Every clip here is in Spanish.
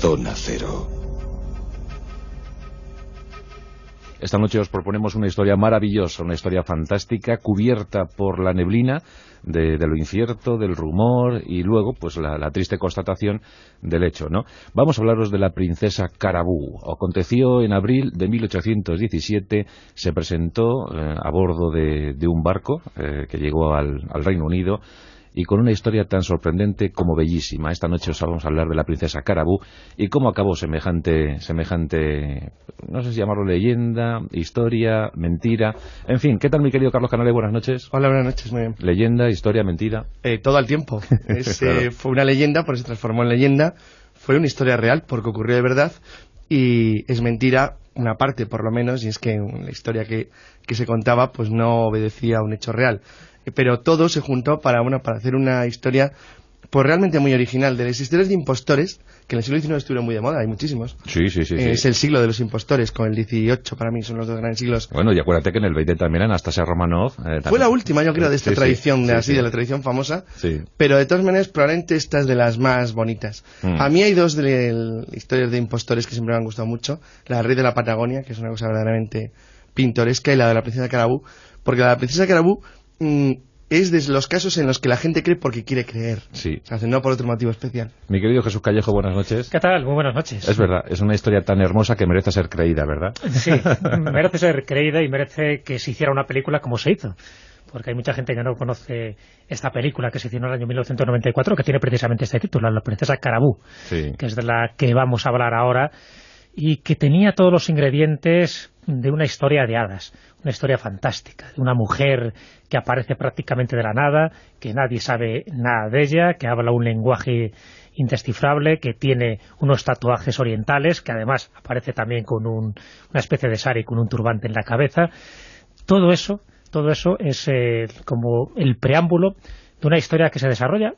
Zona Cero. Esta noche os proponemos una historia maravillosa, una historia fantástica, cubierta por la neblina de lo incierto, del rumor y luego pues la triste constatación del hecho, ¿no? Vamos a hablaros de la princesa Carabú. Aconteció en abril de 1817, se presentó a bordo de un barco que llegó al Reino Unido, y con una historia tan sorprendente como bellísima. Esta noche os vamos a hablar de la princesa Carabú y cómo acabó semejante, no sé si llamarlo leyenda, historia, mentira. En fin, ¿qué tal, mi querido Carlos Canales? Buenas noches. Hola, buenas noches, muy bien. Leyenda, historia, mentira. Todo al tiempo. Claro. Fue una leyenda, por eso se transformó en leyenda. Fue una historia real, porque ocurrió de verdad, y es mentira una parte, por lo menos, y es que la historia que se contaba pues no obedecía a un hecho real. Pero todo se juntó para hacer una historia pues realmente muy original, de las historias de impostores, que en el siglo XIX estuvieron muy de moda, hay muchísimos. Sí. Es el siglo de los impostores, con el XVIII para mí son los dos grandes siglos. Bueno, y acuérdate que en el XX también Anastasia Romanoff... Fue la última, yo creo, de esta tradición, de la tradición famosa, pero de todas maneras probablemente esta es de las más bonitas. A mí hay dos historias de impostores que siempre me han gustado mucho, la del rey de la Patagonia, que es una cosa verdaderamente pintoresca, y la de la princesa Carabú, porque la de la princesa Carabú es de los casos en los que la gente cree porque quiere creer. Sí. O sea, no por otro motivo especial. Mi querido Jesús Callejo, buenas noches. ¿Qué tal? Muy buenas noches. Es verdad, es una historia tan hermosa que merece ser creída, ¿verdad? Sí, merece ser creída y merece que se hiciera una película como se hizo. Porque hay mucha gente que no conoce esta película que se hizo en el año 1994, que tiene precisamente este título, La princesa Carabú, que es de la que vamos a hablar ahora, y que tenía todos los ingredientes de una historia de hadas, una historia fantástica, de una mujer que aparece prácticamente de la nada, que nadie sabe nada de ella, que habla un lenguaje indescifrable, que tiene unos tatuajes orientales, que además aparece también con una especie de sari con un turbante en la cabeza. Todo eso es como el preámbulo de una historia que se desarrolla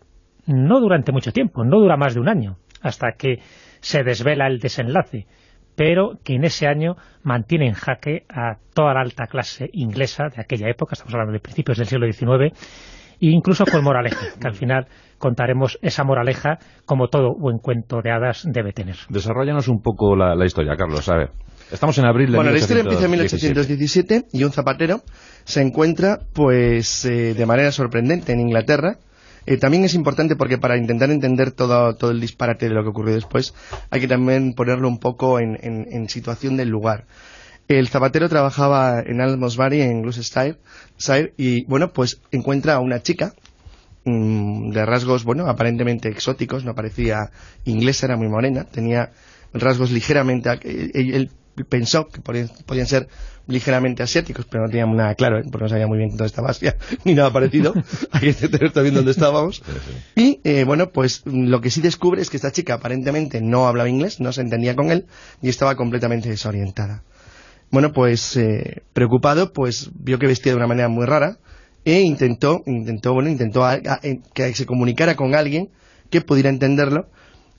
no durante mucho tiempo, no dura más de un año, hasta que se desvela el desenlace, pero que en ese año mantiene en jaque a toda la alta clase inglesa de aquella época, estamos hablando de principios del siglo XIX, e incluso con moraleja, que al final contaremos esa moraleja como todo buen cuento de hadas debe tener. Desarróllanos un poco la historia, Carlos, a ver. Estamos en abril de 1817. Bueno, la historia empieza en 1817 y un zapatero se encuentra pues de manera sorprendente en Inglaterra. También es importante porque para intentar entender todo el disparate de lo que ocurrió después hay que también ponerlo un poco en situación del lugar. El zapatero trabajaba en Almondbury, en Gloucestershire, y bueno, pues encuentra a una chica de rasgos, bueno, aparentemente exóticos, no parecía inglesa, era muy morena, tenía rasgos ligeramente... Él pensó que podían ser ligeramente asiáticos, pero no teníamos nada claro, porque no sabía muy bien dónde estaba Asia, ni nada parecido. Hay que tener también dónde estábamos. Y bueno, pues lo que sí descubre es que esta chica aparentemente no hablaba inglés, no se entendía con él y estaba completamente desorientada. Bueno, pues preocupado, pues vio que vestía de una manera muy rara e intentó que se comunicara con alguien que pudiera entenderlo.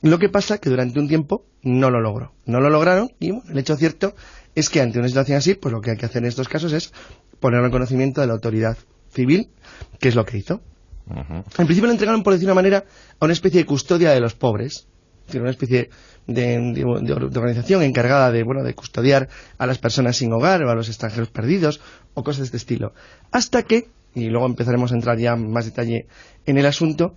Lo que pasa que durante un tiempo no lo logró. No lo lograron y bueno, el hecho cierto es que ante una situación así, pues lo que hay que hacer en estos casos es ponerlo en conocimiento de la autoridad civil, que es lo que hizo. En principio lo entregaron, por decir una manera, a una especie de custodia de los pobres, es decir, una especie de organización encargada de custodiar a las personas sin hogar o a los extranjeros perdidos o cosas de este estilo. Hasta que, y luego empezaremos a entrar ya en más detalle en el asunto,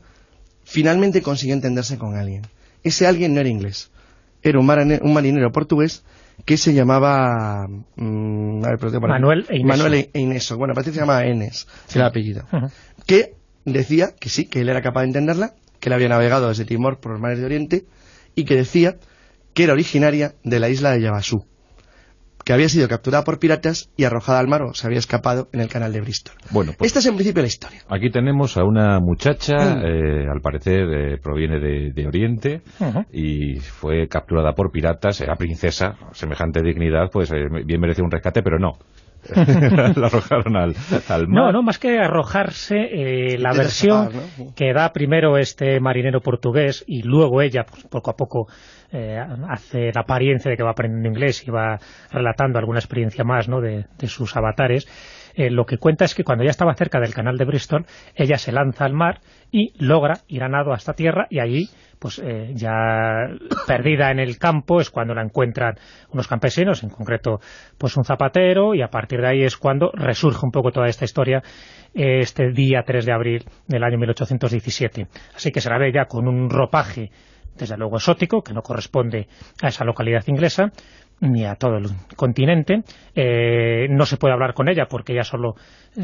finalmente consiguió entenderse con alguien. Ese alguien no era inglés, era un marinero portugués que se llamaba Manuel Eineso. Bueno, parece que se llamaba Enes, era el apellido. Que decía que sí, que él era capaz de entenderla, que él había navegado desde Timor por los mares de Oriente y que decía que era originaria de la isla de Yabasu, que había sido capturada por piratas y arrojada al mar o se había escapado en el canal de Bristol. Bueno, pues esta es en principio la historia. Aquí tenemos a una muchacha, al parecer proviene de Oriente y fue capturada por piratas, era princesa, semejante dignidad, pues bien merecía un rescate, pero no. La arrojaron al mar. No, más que arrojarse, la versión que da primero este marinero portugués y luego ella, pues, poco a poco hace la apariencia de que va aprendiendo inglés y va relatando alguna experiencia más, ¿no?, de sus avatares, lo que cuenta es que cuando ya estaba cerca del canal de Bristol, ella se lanza al mar y logra ir a nado hasta tierra, y allí, pues ya perdida en el campo, es cuando la encuentran unos campesinos, en concreto pues un zapatero, y a partir de ahí es cuando resurge un poco toda esta historia este día 3 de abril del año 1817. Así que se la ve ya con un ropaje desde luego exótico, que no corresponde a esa localidad inglesa ni a todo el continente. No se puede hablar con ella porque ella solo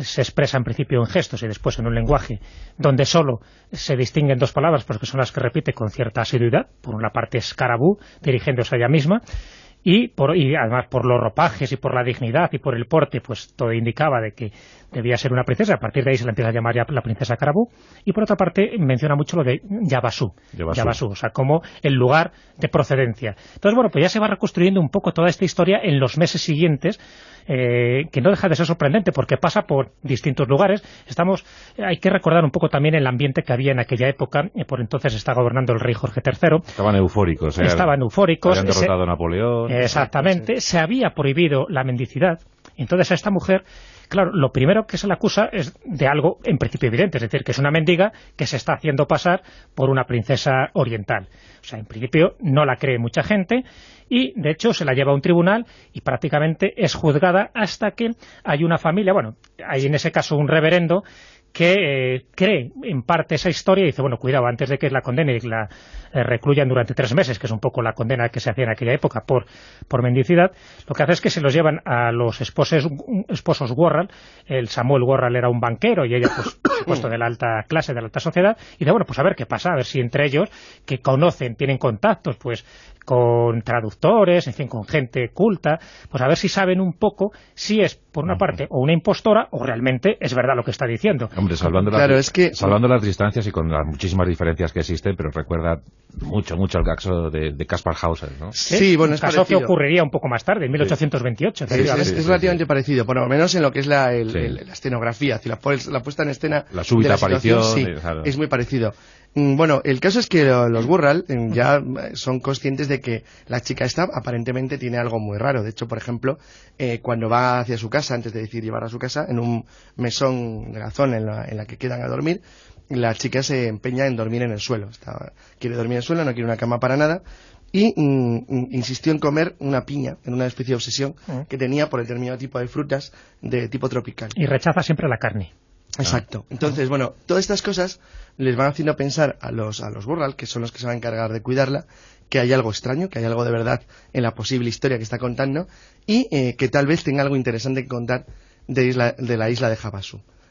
se expresa en principio en gestos y después en un lenguaje donde solo se distinguen dos palabras, porque son las que repite con cierta asiduidad. Por una parte es Carabú, dirigiéndose a ella misma, y además por los ropajes y por la dignidad y por el porte, pues todo indicaba de que debía ser una princesa. A partir de ahí se la empieza a llamar ya la princesa Carabú. Y por otra parte menciona mucho lo de Yabasú, o sea, como el lugar de procedencia. Entonces, bueno, pues ya se va reconstruyendo un poco toda esta historia en los meses siguientes, que no deja de ser sorprendente porque pasa por distintos lugares. Hay que recordar un poco también el ambiente que había en aquella época. Por entonces está gobernando el rey Jorge III. Estaban eufóricos. Habían derrotado a Napoleón. Exactamente. Se había prohibido la mendicidad. Entonces a esta mujer, claro, lo primero que se le acusa es de algo en principio evidente, es decir, que es una mendiga que se está haciendo pasar por una princesa oriental. O sea, en principio no la cree mucha gente, y de hecho se la lleva a un tribunal y prácticamente es juzgada hasta que hay una familia, bueno, hay en ese caso un reverendo que cree en parte esa historia y dice, bueno, cuidado, antes de que la condenen y la recluyan durante 3 meses, que es un poco la condena que se hacía en aquella época por mendicidad, lo que hace es que se los llevan a los esposos Worrall. El Samuel Worrall era un banquero y ella, pues, puesto de la alta clase, de la alta sociedad, y dice, bueno, pues a ver qué pasa, a ver si entre ellos, que conocen, tienen contactos, pues, con traductores, en fin, con gente culta, pues a ver si saben un poco si es, por una parte, o una impostora, o realmente es verdad lo que está diciendo. Hombre, salvando las distancias y con las muchísimas diferencias que existen, pero recuerda mucho el caso de Kaspar Hauser, ¿no? Sí, bueno, un es caso parecido. que ocurriría un poco más tarde, en 1828. Es relativamente parecido, por lo menos en lo que es la escenografía, la puesta en escena. La súbita aparición. Sí, claro. Es muy parecido. Bueno, el caso es que los Worrall ya son conscientes de que la chica esta aparentemente tiene algo muy raro. De hecho, por ejemplo, cuando va hacia su casa, antes de decidir llevarla a su casa, en un mesón de la zona en la que quedan a dormir, la chica se empeña en dormir en el suelo. Quiere dormir en el suelo, no quiere una cama para nada, y insistió en comer una piña, en una especie de obsesión que tenía por determinado tipo de frutas de tipo tropical. Y rechaza siempre la carne. Exacto. Entonces, bueno, todas estas cosas les van haciendo pensar a los Worrall, que son los que se van a encargar de cuidarla, que hay algo extraño, que hay algo de verdad en la posible historia que está contando, y que tal vez tenga algo interesante que contar de la isla de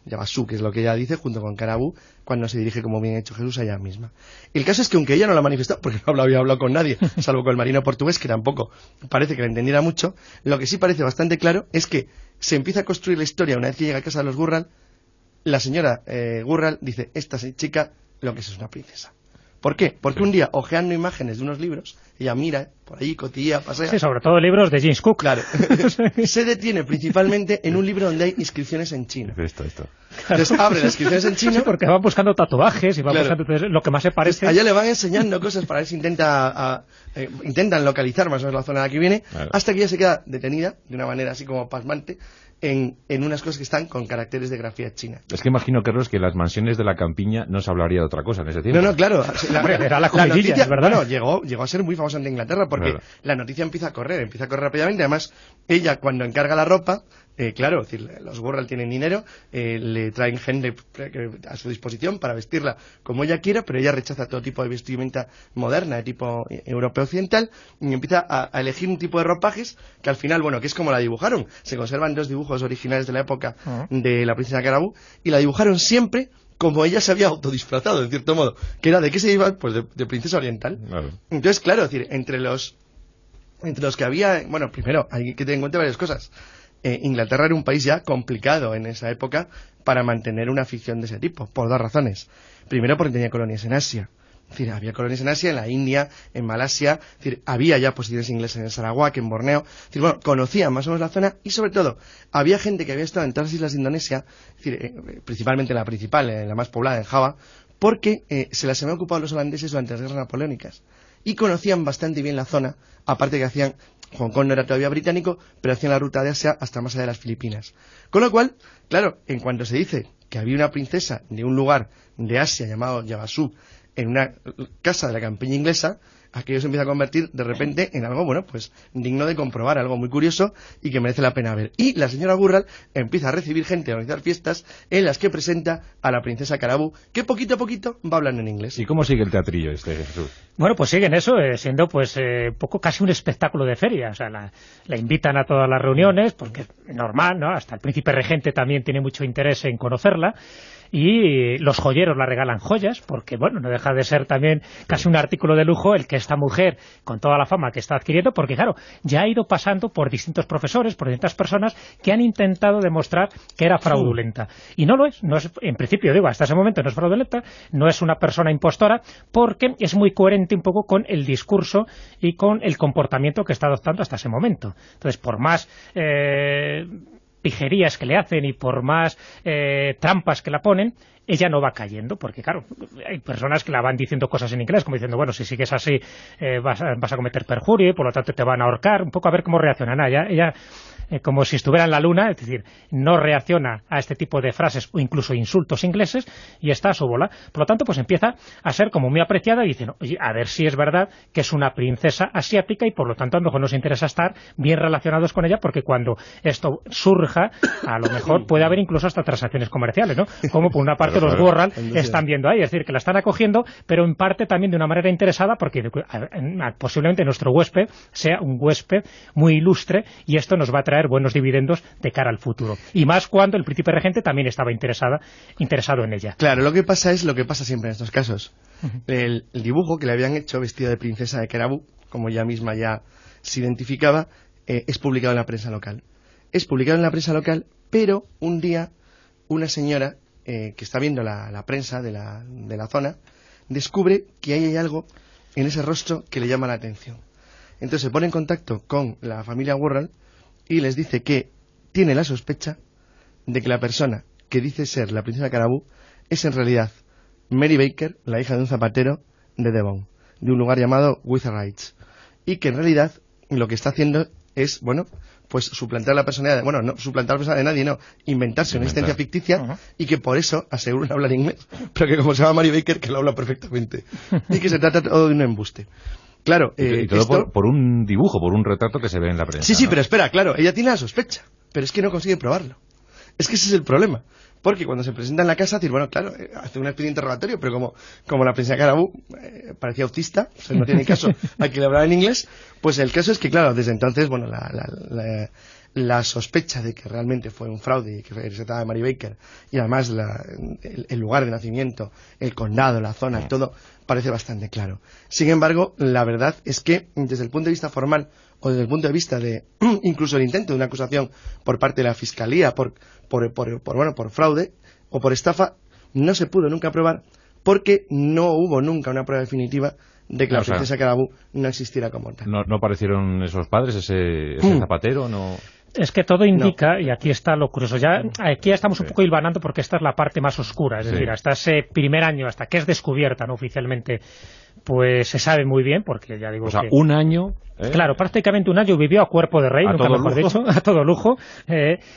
Yabasú, que es lo que ella dice, junto con Carabú, cuando se dirige, como bien ha hecho Jesús, a ella misma. El caso es que aunque ella no lo ha manifestado, porque no había hablado con nadie, salvo con el marino portugués, que tampoco parece que la entendiera mucho, lo que sí parece bastante claro es que se empieza a construir la historia una vez que llega a casa de los Worrall. La señora Worrall dice, esta chica lo que es una princesa. ¿Por qué? Porque un día, hojeando imágenes de unos libros, ella mira, por ahí cotilla, pasea... Sí, sobre todo libros de James Cook. Claro. Se detiene principalmente en un libro donde hay inscripciones en chino. Esto. Entonces abre las inscripciones en chino... Sí, porque van buscando tatuajes y van buscando lo que más se parece... Allá le van enseñando cosas para ver si intentan localizar más o menos la zona a la que viene, hasta que ella se queda detenida, de una manera así como pasmante, en unas cosas que están con caracteres de grafía china. Es que imagino, Carlos, que las mansiones de la campiña no se hablaría de otra cosa en ese tiempo. No, claro. Era la noticia, ¿verdad? Bueno, llegó a ser muy famosa en Inglaterra porque la noticia empieza a correr rápidamente. Además, ella cuando encarga la ropa, claro, es decir, los Worrall tienen dinero, le traen gente a su disposición para vestirla como ella quiera, pero ella rechaza todo tipo de vestimenta moderna, de tipo europeo occidental, y empieza a elegir un tipo de ropajes que al final, bueno, que es como la dibujaron. Se conservan 2 dibujos originales de la época de la princesa Carabú, y la dibujaron siempre como ella se había autodisfrazado, en cierto modo, que era de qué se iba, pues de princesa oriental. Claro. Entonces, claro, es decir, entre los que había, bueno, primero hay que tener en cuenta varias cosas. Inglaterra era un país ya complicado en esa época para mantener una ficción de ese tipo, por 2 razones. Primero, porque tenía colonias en Asia. Es decir, había colonias en Asia, en la India, en Malasia. Es decir, había ya posiciones inglesas en Sarawak, en Borneo. Es decir, bueno, conocían más o menos la zona, y sobre todo, había gente que había estado en todas las islas de Indonesia, es decir, principalmente en la principal, en la más poblada, en Java, porque se las habían ocupado los holandeses durante las guerras napoleónicas. y conocían bastante bien la zona, aparte que hacían, Hong Kong no era todavía británico, pero hacían la ruta de Asia hasta más allá de las Filipinas. Con lo cual, claro, en cuanto se dice que había una princesa de un lugar de Asia llamado Yabasu en una casa de la campiña inglesa, aquello se empieza a convertir de repente en algo, bueno, pues digno de comprobar, algo muy curioso y que merece la pena ver. Y la señora Gurral empieza a recibir gente, a organizar fiestas en las que presenta a la princesa Carabú, que poquito a poquito va hablando en inglés. ¿Y cómo sigue el teatrillo este, Jesús? Bueno, pues siguen eso, siendo pues poco casi un espectáculo de feria. O sea, la invitan a todas las reuniones, porque es normal, ¿no? Hasta el príncipe regente también tiene mucho interés en conocerla. Y los joyeros la regalan joyas, porque bueno, no deja de ser también casi un artículo de lujo el que esta mujer, con toda la fama que está adquiriendo, porque claro, ya ha ido pasando por distintos profesores, por distintas personas que han intentado demostrar que era fraudulenta. Y no lo es, en principio, digo, hasta ese momento no es fraudulenta, no es una persona impostora, porque es muy coherente un poco con el discurso y con el comportamiento que está adoptando hasta ese momento. Entonces, por más pijerías que le hacen y por más trampas que la ponen, ella no va cayendo, porque claro, hay personas que la van diciendo cosas en inglés, como diciendo, bueno, si sigues así vas a cometer perjurio y por lo tanto te van a ahorcar, un poco a ver cómo reacciona. Ella como si estuviera en la luna, es decir, no reacciona a este tipo de frases o incluso insultos ingleses y está a su bola. Por lo tanto, pues empieza a ser como muy apreciada y dice, no, oye, a ver si es verdad que es una princesa asiática y por lo tanto a lo mejor nos interesa estar bien relacionados con ella, porque cuando esto surja, a lo mejor puede haber incluso hasta transacciones comerciales, ¿no? Como por una parte los Gurral están viendo ahí, es decir, que la están acogiendo, pero en parte también de una manera interesada, porque posiblemente nuestro huésped sea un huésped muy ilustre y esto nos va a traer buenos dividendos de cara al futuro. Y más cuando el príncipe regente también estaba interesado en ella. Claro, lo que pasa es lo que pasa siempre en estos casos. El dibujo que le habían hecho vestido de princesa de Carabú, como ella misma ya se identificaba, es publicado en la prensa local. Es publicado en la prensa local, pero un día una señora que está viendo la prensa de la zona descubre que ahí hay algo en ese rostro que le llama la atención. Entonces se pone en contacto con la familia Gurral y les dice que tiene la sospecha de que la persona que dice ser la princesa Carabú es en realidad Mary Baker, la hija de un zapatero de Devon, de un lugar llamado Witherite, y que en realidad lo que está haciendo es, bueno, pues suplantar la personalidad, bueno, no suplantar la personalidad de nadie, no, inventarse una existencia ficticia y que por eso aseguran hablar inglés, pero que como se llama Mary Baker, que lo habla perfectamente, y que se trata todo de un embuste. Claro, y todo esto... por un dibujo, por un retrato que se ve en la prensa. Sí, ¿no? pero espera, claro, ella tiene la sospecha, pero es que no consigue probarlo. Es que ese es el problema. Porque cuando se presenta en la casa, decir, bueno, claro, hace una especie de interrogatorio, pero como la princesa Carabú parecía autista, o sea, no tiene caso a que le hablara en inglés, pues el caso es que, claro, desde entonces, bueno, la sospecha de que realmente fue un fraude y que se trataba de Mary Baker, y además el lugar de nacimiento, el condado, la zona, todo parece bastante claro. Sin embargo, la verdad es que desde el punto de vista formal o desde el punto de vista de incluso el intento de una acusación por parte de la fiscalía por fraude o por estafa, no se pudo nunca probar porque no hubo nunca una prueba definitiva de que la princesa Carabú no existiera como tal. ¿No aparecieron esos padres, ese zapatero? No. Es que todo indica, y aquí está lo curioso, aquí ya estamos un poco hilvanando porque esta es la parte más oscura, es decir, hasta ese primer año, hasta que es descubierta, ¿no?, oficialmente, pues se sabe muy bien, porque ya digo, o sea, un año... Claro, prácticamente un año vivió a cuerpo de rey, nunca mejor dicho, a todo lujo.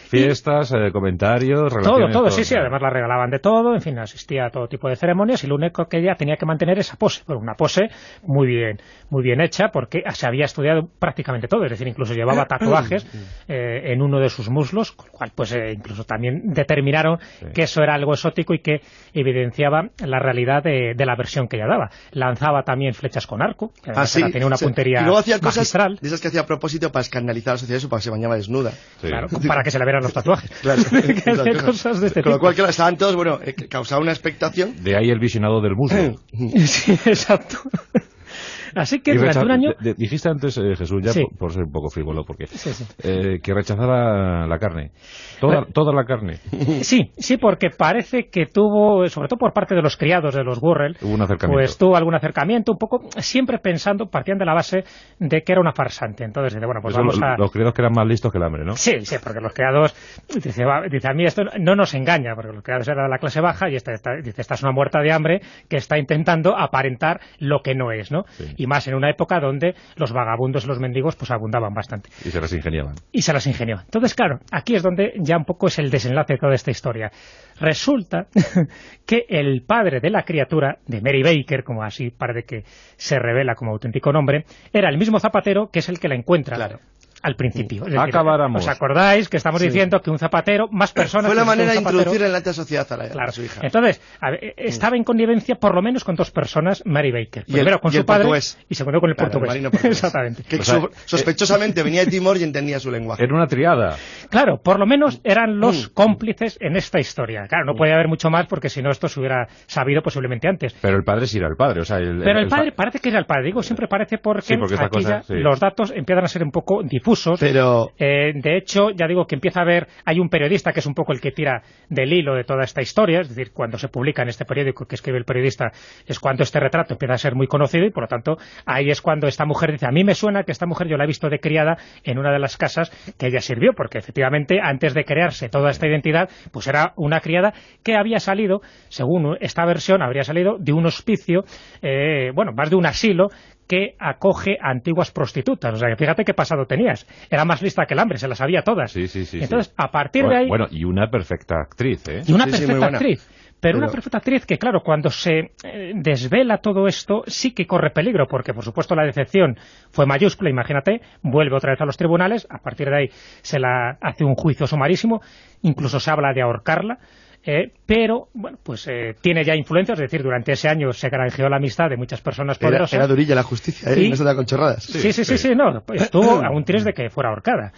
Fiestas, comentarios, relaciones... Todo, sí, además la regalaban de todo, en fin, asistía a todo tipo de ceremonias y lo único que ella tenía que mantener esa pose, bueno, una pose muy bien hecha, porque se había estudiado prácticamente todo, es decir, incluso llevaba tatuajes en uno de sus muslos, con lo cual pues incluso también determinaron que eso era algo exótico y que evidenciaba la realidad de la versión que ella daba. Lanzaba también flechas con arco, que tenía una puntería magistral. De esas que hacía a propósito para escandalizar a la sociedad, eso para que se bañaba desnuda. Claro, para que se le vieran los tatuajes. Claro, cosas de este con tipo. lo cual, claro, estaban todos, bueno, causaba una expectación. De ahí el visionado del muslo. Sí, exacto. Así que durante un año... Dijiste antes, Jesús, ya por ser un poco frívolo, porque que rechazaba la carne. Toda la carne. Sí, porque parece que tuvo, sobre todo por parte de los criados de los Gurral, pues tuvo algún acercamiento, un poco, siempre partían de la base de que era una farsante. Entonces, dice, bueno, pues vamos a... Los criados que eran más listos que el hambre, ¿no? Sí, porque los criados, dice, a mí esto no nos engaña, porque los criados eran de la clase baja y esta es una muerta de hambre que está intentando aparentar lo que no es, ¿no? Sí. y más en una época donde los vagabundos y los mendigos pues abundaban bastante. Y se las ingeniaban. Y se las ingeniaban. Entonces, claro, aquí es donde ya un poco es el desenlace de toda esta historia. Resulta que el padre de la criatura, de Mary Baker, como así parece que se revela como auténtico nombre, era el mismo zapatero que es el que la encuentra. Claro. Al principio. Es decir, Acabáramos. ¿os acordáis que estamos diciendo que un zapatero, más personas... Fue la que manera de un zapatero, introducir en la alta sociedad a su hija. Entonces, estaba en connivencia por lo menos con dos personas, Mary Baker. Primero con su padre y segundo con el portugués. Exactamente. Que sospechosamente venía de Timor y entendía su lenguaje. Era una triada. Claro, por lo menos eran los cómplices en esta historia. Claro, no podía haber mucho más porque si no esto se hubiera sabido posiblemente antes. Pero el padre sí era el padre. O sea, pero el padre parece que era el padre. Digo, siempre parece porque esta aquí cosa, los datos empiezan a ser un poco difusos. Pero... de hecho, ya digo que empieza a haber... Hay un periodista que es un poco el que tira del hilo de toda esta historia. Es decir, cuando se publica en este periódico que escribe el periodista es cuando este retrato empieza a ser muy conocido y por lo tanto ahí es cuando esta mujer dice, a mí me suena que esta mujer yo la he visto de criada en una de las casas que ella sirvió, porque efectivamente antes de crearse toda esta identidad pues era una criada que había salido, según esta versión, habría salido de un hospicio, más de un asilo que acoge a antiguas prostitutas. O sea, que fíjate qué pasado tenías. Era más lista que el hambre, se las sabía todas. Sí. Entonces, a partir de ahí... Bueno, y una perfecta actriz, ¿eh? Y una perfecta actriz. Pero una perfecta actriz que, claro, cuando se desvela todo esto, sí que corre peligro, porque, por supuesto, la decepción fue mayúscula, imagínate, vuelve otra vez a los tribunales, a partir de ahí se la hace un juicio sumarísimo, incluso se habla de ahorcarla, pero, bueno, pues tiene ya influencia, es decir, durante ese año se granjeó la amistad de muchas personas poderosas. Era durilla la justicia, no se da con chorradas. Sí, estuvo a un tris de que fuera ahorcada.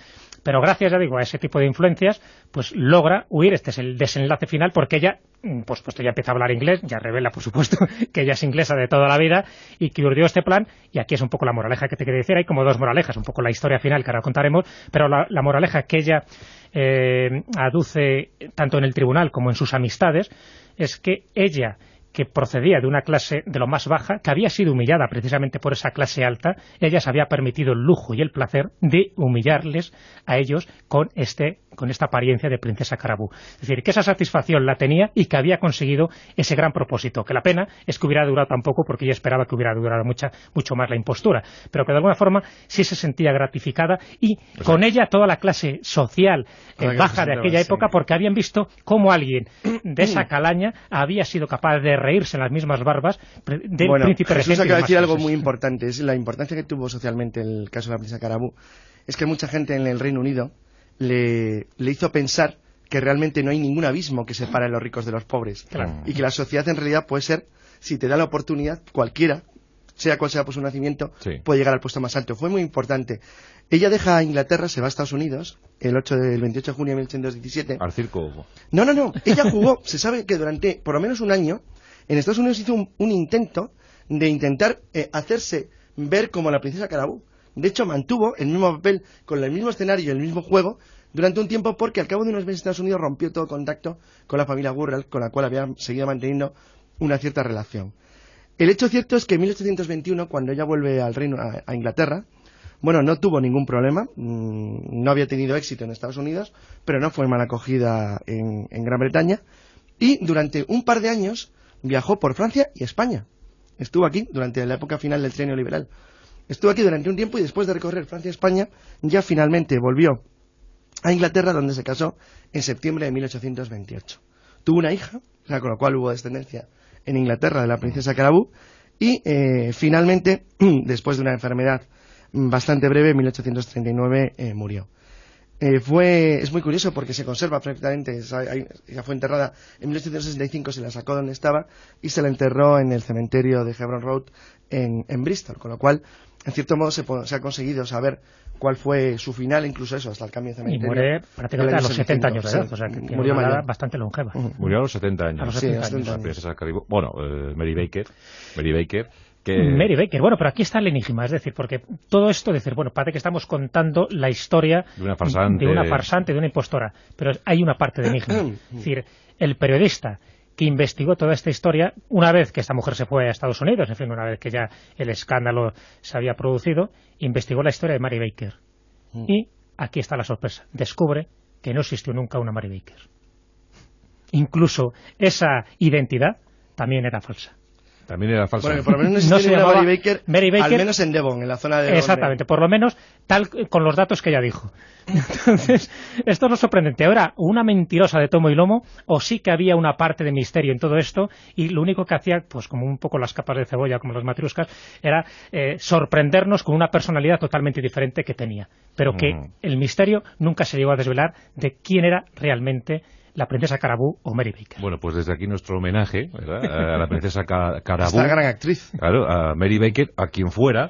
Pero gracias, ya digo, a ese tipo de influencias, pues logra huir. Este es el desenlace final, porque ella, pues ya empieza a hablar inglés, ya revela, por supuesto, que ella es inglesa de toda la vida, y que urdió este plan, y aquí es un poco la moraleja que te quería decir. Hay como dos moralejas, un poco la historia final, que ahora contaremos, pero la moraleja que ella aduce tanto en el tribunal como en sus amistades, es que ella, que procedía de una clase de lo más baja, que había sido humillada precisamente por esa clase alta, ella se había permitido el lujo y el placer de humillarles a ellos con esta apariencia de princesa Carabú. Es decir, que esa satisfacción la tenía y que había conseguido ese gran propósito, que la pena es que hubiera durado tan poco porque ella esperaba que hubiera durado mucho más la impostura, pero que de alguna forma sí se sentía gratificada y con ella toda la clase social baja de aquella época, porque habían visto cómo alguien de esa calaña había sido capaz de reírse en las mismas barbas del príncipe regente. Jesús acaba de decir algo muy importante, es la importancia que tuvo socialmente el caso de la princesa Carabú. Es que mucha gente en el Reino Unido le hizo pensar que realmente no hay ningún abismo que separe a los ricos de los pobres. Claro. Y que la sociedad en realidad puede ser, si te da la oportunidad, cualquiera, sea cual sea por su nacimiento, puede llegar al puesto más alto. Fue muy importante. Ella deja Inglaterra, se va a Estados Unidos, el 28 de junio de 1817. Al circo. No. Ella jugó, se sabe que durante por lo menos un año, en Estados Unidos hizo un intento de intentar hacerse ver como la princesa Carabú. De hecho, mantuvo el mismo papel, con el mismo escenario y el mismo juego, durante un tiempo, porque al cabo de unos meses Estados Unidos rompió todo contacto con la familia Burrell, con la cual había seguido manteniendo una cierta relación. El hecho cierto es que en 1821, cuando ella vuelve al reino, a Inglaterra, bueno, no tuvo ningún problema, no había tenido éxito en Estados Unidos, pero no fue mal acogida en Gran Bretaña, y durante un par de años viajó por Francia y España. Estuvo aquí durante la época final del trienio liberal. Estuvo aquí durante un tiempo y después de recorrer Francia y España, ya finalmente volvió a Inglaterra, donde se casó en septiembre de 1828. Tuvo una hija, con la cual hubo descendencia en Inglaterra de la princesa Carabú, y finalmente, después de una enfermedad bastante breve, en 1839 murió. Es muy curioso porque se conserva perfectamente. Ella fue enterrada en 1865, se la sacó donde estaba y se la enterró en el cementerio de Hebron Road en Bristol, con lo cual en cierto modo se ha conseguido saber cuál fue su final, incluso eso, hasta el cambio de cementerio. Y muere prácticamente a los 70 años de edad, o sea que murió una edad bastante longeva. Murió a los 70 años. A los 70 años. La princesa Carabú. Bueno, Mary Baker. Mary Baker, bueno, pero aquí está el enigma, es decir, porque todo esto, decir, bueno, parece que estamos contando la historia de una farsante, de una impostora, pero hay una parte de enigma. Es decir, el periodista que investigó toda esta historia, una vez que esta mujer se fue a Estados Unidos, en fin, una vez que ya el escándalo se había producido, investigó la historia de Mary Baker. Y aquí está la sorpresa. Descubre que no existió nunca una Mary Baker. Incluso esa identidad también era falsa. También era falsa. Bueno, por lo menos no se llamaba Mary Baker, al menos en Devon, en la zona de Devon. Exactamente, por lo menos tal con los datos que ella dijo. Entonces, esto es lo sorprendente. Ahora, una mentirosa de tomo y lomo, o sí que había una parte de misterio en todo esto, y lo único que hacía, pues como un poco las capas de cebolla, como las matruscas, era sorprendernos con una personalidad totalmente diferente que tenía. Pero que el misterio nunca se llegó a desvelar de quién era realmente la princesa Carabú o Mary Baker. Bueno, pues desde aquí nuestro homenaje, ¿verdad?, a la princesa Carabú. Esta gran actriz. Claro, a Mary Baker, a quien fuera,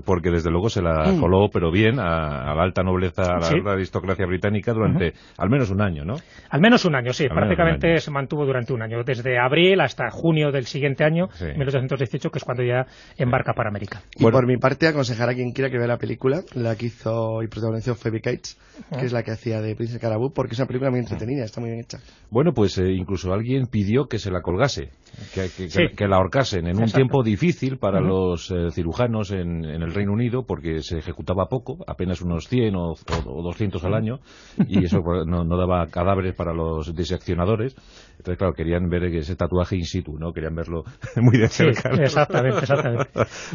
porque desde luego se la coló, pero bien, a la alta nobleza, a la alta aristocracia británica durante al menos un año, ¿no? Al menos un año, sí. Prácticamente se mantuvo durante un año, desde abril hasta junio del siguiente año, 1818, que es cuando ya embarca para América. Y por mi parte, aconsejar a quien quiera que vea la película, la que hizo y protagonizó Phoebe Cates, que es la que hacía de Princesa Carabú, porque es una película muy entretenida, está muy bien hecha. Bueno, pues incluso alguien pidió que se la colgase, que la ahorcasen en un tiempo difícil para los cirujanos en el Reino Unido, porque se ejecutaba poco, apenas unos 100 o 200 al año, y eso no daba cadáveres para los diseccionadores. Entonces, claro, querían ver ese tatuaje in situ, ¿no? Querían verlo muy de cerca, ¿no? Exactamente.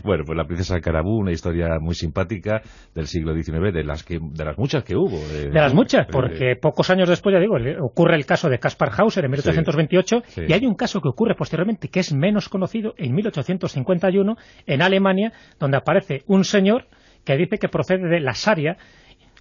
Bueno, pues la princesa Carabú, una historia muy simpática del siglo XIX, de las muchas que hubo. De las muchas, porque pocos años después, ya digo, ocurre el caso de Caspar Hauser en 1828, y hay un caso que ocurre posteriormente, que es menos conocido, en 1851, en Alemania, donde aparece un señor que dice que procede de Lasaria,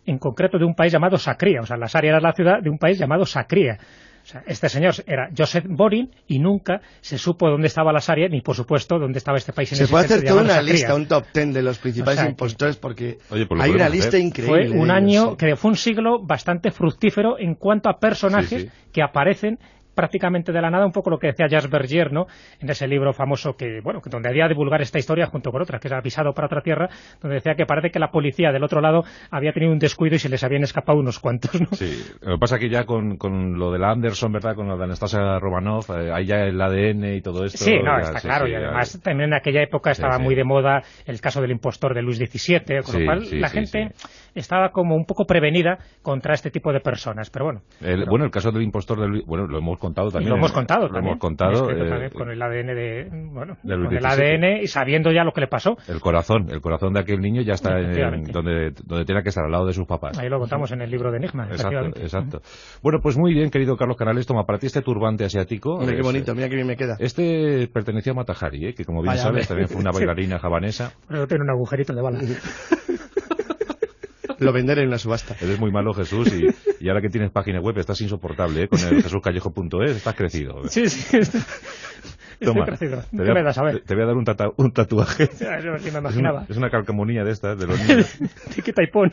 en concreto de un país llamado Sacría. O sea, Lasaria era la ciudad de un país llamado Sacría. O sea, este señor era Joseph Borin y nunca se supo dónde estaba Lasaria, ni por supuesto dónde estaba este país en Se puede hacer toda una lista, un top 10 de los principales impostores, porque hay una lista increíble. Fue un año, que fue un siglo bastante fructífero en cuanto a personajes que aparecen prácticamente de la nada, un poco lo que decía Jacques Bergier, ¿no?, en ese libro famoso que donde había divulgar esta historia junto con otra, que es Avisado para otra tierra, donde decía que parece que la policía del otro lado había tenido un descuido y se les habían escapado unos cuantos, ¿no? Sí, lo que pasa es que ya con lo de la Anderson, ¿verdad?, con lo de Anastasia Romanoff, hay ya el ADN y todo esto. Sí, no, está claro, y además también en aquella época estaba muy de moda el caso del impostor de Luis XVII, con lo cual la gente estaba como un poco prevenida contra este tipo de personas, pero bueno. El caso del impostor de Luis, lo hemos contado también. Lo hemos contado también. También con el ADN con el ADN y sabiendo ya lo que le pasó. El corazón de aquel niño ya está donde tiene que estar, al lado de sus papás. Ahí lo contamos en el libro de Enigma. Exacto. Bueno, pues muy bien, querido Carlos Canales, toma para ti este turbante asiático. Mira qué bonito, mira qué bien me queda. Este pertenecía a Mata Hari, que como bien sabes también fue una bailarina javanesa. Pero tiene un agujerito de bala. Lo venderé en una subasta. Eres muy malo, Jesús, y ahora que tienes página web estás insoportable, con el jesuscallejo.es, estás crecido. Sí. Estoy crecido. ¿Qué me das a ver? Te voy a dar un tatuaje. Sí, me imaginaba. Es una calcamonía de estas, de los niños. Tiquita y pon.